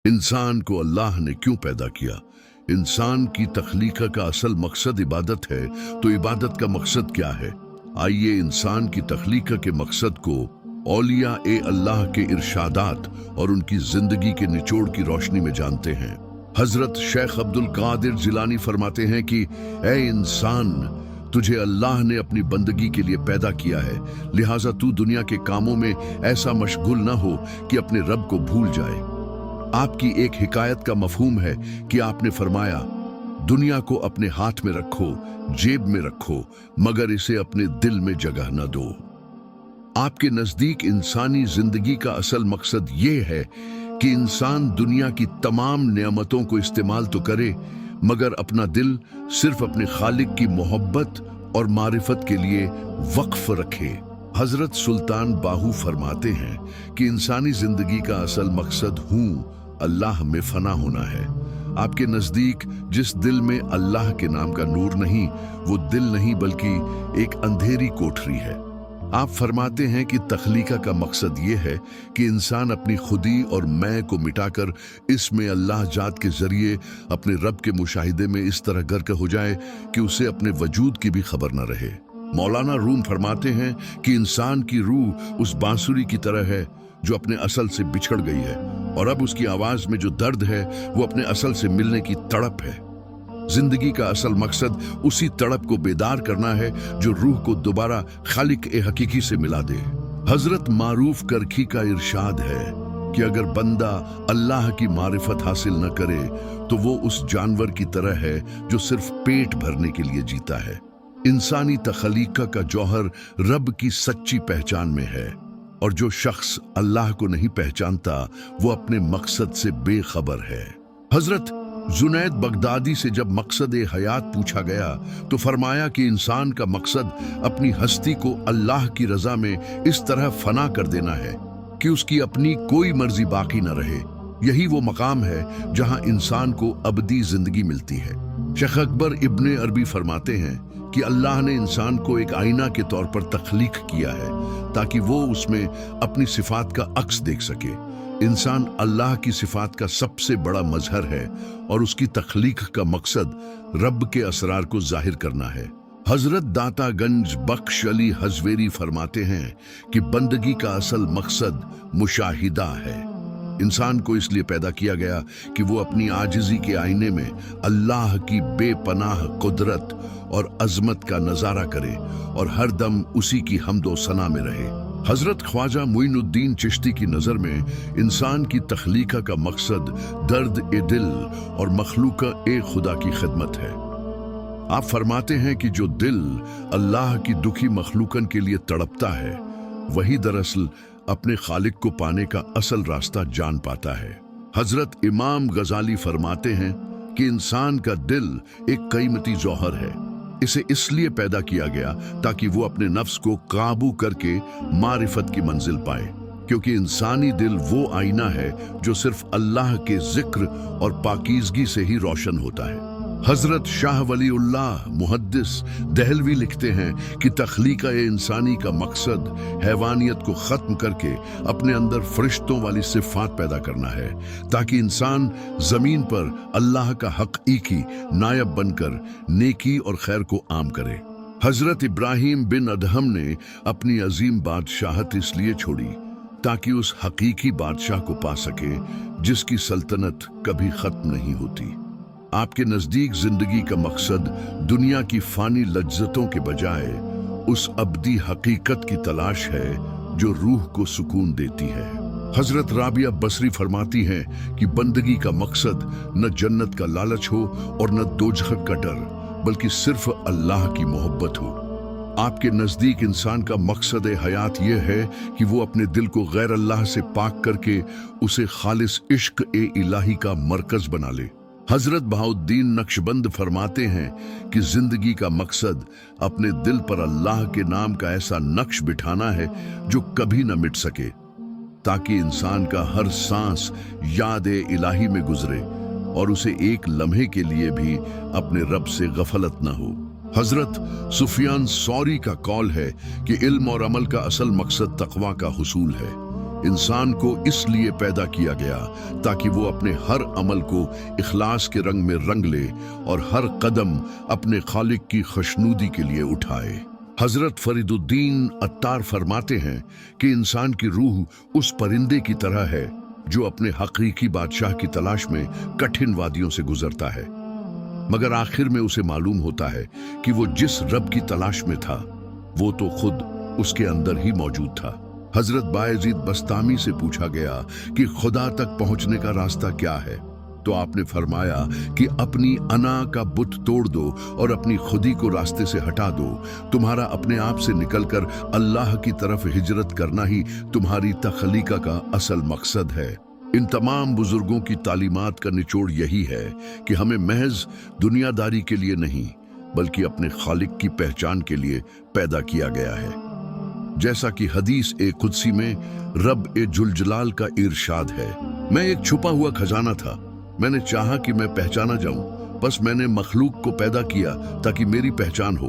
इंसान को अल्लाह ने क्यों पैदा किया? इंसान की तख्लीक का असल मकसद इबादत है, तो इबादत का मकसद क्या है? आइए इंसान की तख्लीक के मकसद को औलिया ए अल्लाह के इरशादात और उनकी जिंदगी के निचोड़ की रोशनी में जानते हैं। हजरत शेख अब्दुल कादिर जिलानी फरमाते हैं कि ए इंसान, तुझे अल्लाह ने अपनी बंदगी के लिए पैदा किया है, लिहाजा तू दुनिया के कामों में ऐसा मशगूल न हो कि अपने रब को भूल जाए। आपकी एक हिकायत का मफहूम है कि आपने फरमाया, दुनिया को अपने हाथ में रखो, जेब में रखो, मगर इसे अपने दिल में जगह न दो। आपके नजदीक इंसानी जिंदगी का असल मकसद ये है कि इंसान दुनिया की तमाम नेमतों को इस्तेमाल तो करे, मगर अपना दिल सिर्फ अपने खालिक की मोहब्बत और मारिफत के लिए वक्फ रखे। हजरत सुल्तान बाहू फरमाते हैं कि इंसानी जिंदगी का असल मकसद हूँ अल्लाह में फना होना है। आपके नजदीक जिस दिल में अल्लाह के नाम का नूर नहीं, वो दिल नहीं बल्कि एक अंधेरी कोठरी है। आप फरमाते हैं कि तख्लीका का मकसद ये है कि इंसान अपनी खुदी और मैं को मिटाकर इसमें अल्लाह जात के जरिए अपने रब के मुशाहिदे में इस तरह गर्क हो जाए कि उसे अपने वजूद की भी खबर न रहे। मौलाना रूम फरमाते हैं कि इंसान की रूह उस बांसुरी की तरह है जो अपने असल से बिछड़ गई है, और अब उसकी आवाज में जो दर्द है वो अपने असल से मिलने की तड़प है। जिंदगी का असल मकसद उसी तड़प को बेदार करना है जो रूह को दोबारा खालिक ए हकीकी से मिला दे। हजरत मारूफ करखी का इरशाद है कि अगर बंदा अल्लाह की मारिफत हासिल न करे तो वो उस जानवर की तरह है जो सिर्फ पेट भरने के लिए जीता है। इंसानी तख्लीका का जौहर रब की सच्ची पहचान में है, और जो शख्स अल्लाह को नहीं पहचानता वो अपने मकसद से बेखबर है। हजरत जुनैद बगदादी से जब मकसद ए हयात पूछा गया तो फरमाया कि इंसान का मकसद अपनी हस्ती को अल्लाह की रजा में इस तरह फना कर देना है कि उसकी अपनी कोई मर्जी बाकी न रहे। यही वो मकाम है जहां इंसान को अबदी जिंदगी मिलती है। शेख अकबर इब्ने अरबी फरमाते हैं कि अल्लाह ने इंसान को एक आईना के तौर पर तख्लीक किया है ताकि वो उसमें अपनी सिफात का अक्स देख सके। इंसान अल्लाह की सिफात का सबसे बड़ा मजहर है और उसकी तख्लीक का मकसद रब के असरार को जाहिर करना है। हजरत दाता गंज बख्श अली हजवेरी फरमाते हैं कि बंदगी का असल मकसद मुशाहिदा है। इंसान को इसलिए पैदा किया गया कि वो अपनी आजिजी के आईने में अल्लाह की बेपनाह कुदरत और अजमत का नजारा करे और हर दम उसी की हम्दो सना में रहे। हजरत ख्वाजा मुइनुद्दीन चिश्ती की नजर में इंसान की तख्लीका का मकसद दर्द ए दिल और मखलूक ए खुदा की खिदमत है। आप फरमाते हैं कि जो दिल अल्लाह की दुखी मखलूकन के लिए तड़पता है, वही दरअसल अपने खालिक को पाने का असल रास्ता जान पाता है। हजरत इमाम गजाली फरमाते हैं कि इंसान का दिल एक कीमती जौहर है। इसे इसलिए पैदा किया गया ताकि वो अपने नफ्स को काबू करके मारिफत की मंजिल पाए, क्योंकि इंसानी दिल वो आईना है जो सिर्फ अल्लाह के जिक्र और पाकीज़गी से ही रोशन होता है। हजरत शाह वलीउल्लाह मुहद्दिस दहलवी लिखते हैं कि तख्लीका इंसानी का मकसद हैवानियत को खत्म करके अपने अंदर फरिश्तों वाली सिफात पैदा करना है, ताकि इंसान जमीन पर अल्लाह का हकीकी नायब बनकर नेकी और खैर को आम करे। हजरत इब्राहिम बिन अदहम ने अपनी अजीम बादशाहत इसलिए छोड़ी ताकि उस हकीकी बादशाह को पा सके जिसकी सल्तनत कभी खत्म नहीं होती। आपके नजदीक जिंदगी का मकसद दुनिया की फानी लज्जतों के बजाय उस अब्दी हकीकत की तलाश है जो रूह को सुकून देती है। हजरत राबिया बसरी फरमाती हैं कि बंदगी का मकसद न जन्नत का लालच हो और न दोजख का डर, बल्कि सिर्फ अल्लाह की मोहब्बत हो। आपके नजदीक इंसान का मकसद हयात यह है कि वो अपने दिल को गैर अल्लाह से पाक करके उसे खालिस इश्क ए इलाही का मरकज बना ले। हजरत बहाउद्दीन नक्शबंद फरमाते हैं कि जिंदगी का मकसद अपने दिल पर अल्लाह के नाम का ऐसा नक्श बिठाना है जो कभी न मिट सके, ताकि इंसान का हर सांस याद ए इलाही में गुजरे और उसे एक लम्हे के लिए भी अपने रब से गफलत न हो। हजरत सुफियान सौरी का कौल है कि इल्म और अमल का असल मकसद तकवा का हुसूल है। इंसान को इसलिए पैदा किया गया ताकि वो अपने हर अमल को इखलास के रंग में रंग ले और हर कदम अपने खालिक की खुशनुदी के लिए उठाए। हजरत फरीदुद्दीन अत्तार फरमाते हैं कि इंसान की रूह उस परिंदे की तरह है जो अपने हकीकी बादशाह की तलाश में कठिन वादियों से गुजरता है, मगर आखिर में उसे मालूम होता है कि वो जिस रब की तलाश में था वो तो खुद उसके अंदर ही मौजूद था। हजरत बायजीद बस्तामी से पूछा गया कि खुदा तक पहुंचने का रास्ता क्या है, तो आपने फरमाया कि अपनी अना का बुत तोड़ दो और अपनी खुदी को रास्ते से हटा दो। तुम्हारा अपने आप से निकलकर अल्लाह की तरफ हिजरत करना ही तुम्हारी तख्लीका का असल मकसद है। इन तमाम बुजुर्गों की तालीमात का निचोड़ यही है कि हमें महज दुनियादारी के लिए नहीं बल्कि अपने खालिक की पहचान के लिए पैदा किया गया है। जैसा कि हदीस ए कुदसी में रब ए जुलजलाल का इरशाद है, मैं एक छुपा हुआ खजाना था, मैंने चाहा कि मैं पहचाना जाऊं, बस मैंने मखलूक को पैदा किया ताकि मेरी पहचान हो।